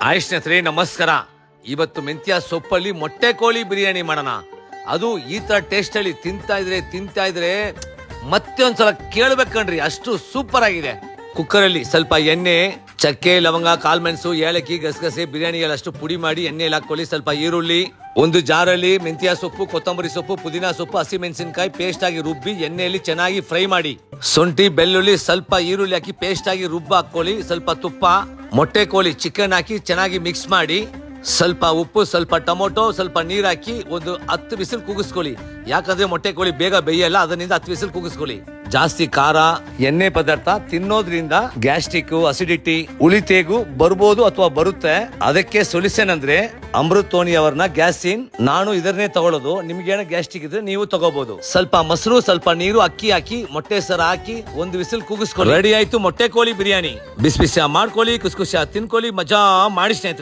Hi ಸ್ನೇಹಿತರೆ, ನಮಸ್ಕಾರ. ಇವತ್ತು ಮೆಂತ್ಯ ಸೊಪ್ಪಲ್ಲಿ ಮೊಟ್ಟೆ ಕೋಳಿ ಬಿರಿಯಾನಿ ಮಾಡೋಣ. ಅದು ಈ ತರ ಟೇಸ್ಟ್ ಅಲ್ಲಿ ತಿಂತಾ ಇದ್ರೆ ಮತ್ತೆ ಒಂದ್ಸಲ ಕೇಳ್ಬೇಕಣ್ರಿ, ಅಷ್ಟು ಸೂಪರ್ ಆಗಿದೆ. ಕುಕ್ಕರ್ ಅಲ್ಲಿ ಸ್ವಲ್ಪ ಎಣ್ಣೆ, ಚಕ್ಕೆ, ಲವಂಗ, ಕಾಳ್ಮೆಣಸು, ಏಲಕ್ಕಿ, ಗಸಗಸೆ, ಬಿರಿಯಾನಿ ಎಲ್ಲ ಅಷ್ಟು ಪುಡಿ ಮಾಡಿ ಎಣ್ಣೆಯಲ್ಲಿ ಹಾಕೊಳ್ಳಿ. ಸ್ವಲ್ಪ ಈರುಳ್ಳಿ, ಒಂದು ಜಾರಲ್ಲಿ ಮೆಂತ್ಯ ಸೊಪ್ಪು, ಕೊತ್ತಂಬರಿ ಸೊಪ್ಪು, ಪುದೀನಾ ಸೊಪ್ಪು, ಹಸಿ ಮೆಣಸಿನಕಾಯಿ ಪೇಸ್ಟ್ ಆಗಿ ರುಬ್ಬಿ ಎಣ್ಣೆಯಲ್ಲಿ ಚೆನ್ನಾಗಿ ಫ್ರೈ ಮಾಡಿ. ಶುಂಠಿ, ಬೆಳ್ಳುಳ್ಳಿ, ಸ್ವಲ್ಪ ಈರುಳ್ಳಿ ಹಾಕಿ ಪೇಸ್ಟ್ ಆಗಿ ರುಬ್ಬ ಹಾಕೊಳ್ಳಿ. ಸ್ವಲ್ಪ ತುಪ್ಪ, ಮೊಟ್ಟೆ ಕೋಳಿ, ಚಿಕನ್ ಹಾಕಿ ಚೆನ್ನಾಗಿ ಮಿಕ್ಸ್ ಮಾಡಿ, ಸ್ವಲ್ಪ ಉಪ್ಪು, ಸ್ವಲ್ಪ ಟೊಮೊಟೊ, ಸ್ವಲ್ಪ ನೀರ್ ಹಾಕಿ ಒಂದು 10 ವಿಸಿಲ್ ಕೂಗಿಸ್ಕೊಳ್ಳಿ. ಯಾಕಂದ್ರೆ ಮೊಟ್ಟೆ ಕೋಳಿ ಬೇಗ ಬೇಯಲ್ಲ, ಅದರಿಂದ 10 ವಿಸಿಲ್ ಕೂಗಿಸ್ಕೊಳ್ಳಿ. ಜಾಸ್ತಿ ಖಾರ, ಎಣ್ಣೆ ಪದಾರ್ಥ ತಿನ್ನೋದ್ರಿಂದ ಗ್ಯಾಸ್ಟ್ರಿಕ್, ಅಸಿಡಿಟಿ, ಉಳಿತೇಗು ಬರ್ಬೋದು ಅಥವಾ ಬರುತ್ತೆ. ಅದಕ್ಕೆ ಸೊಲ್ಯೂಷನ್ ಅಂದ್ರೆ ಅಮೃತೋಣಿ ಅವರನ್ನ ಗ್ಯಾಸಿನ್. ನಾನು ಇದನ್ನೇ ತಗೊಳ್ಳೋದು. ನಿಮ್ಗೆ ಏನೋ ಗ್ಯಾಸ್ಟ್ರಿಕ್ ಇದ್ರೆ ನೀವು ತಗೋಬಹುದು. ಸ್ವಲ್ಪ ಮೊಸರು, ಸ್ವಲ್ಪ ನೀರು, ಅಕ್ಕಿ ಹಾಕಿ ಮೊಟ್ಟೆ ಸರ ಹಾಕಿ 1 ವಿಸಿಲ್ ಕೂಗಿಸ್ಕೊಳ್ಳಿ. ರೆಡಿ ಆಯ್ತು ಮೊಟ್ಟೆ ಕೋಳಿ ಬಿರಿಯಾನಿ. ಬಿಸಿ ಬಿಸಿ ಮಾಡ್ಕೊಳ್ಳಿ, ಖುಷಿ ಖುಷಿ ತಿನ್ಕೊಳ್ಳಿ, ಮಜಾ ಮಾಡಿ ಸ್ನೇಹಿತರೆ.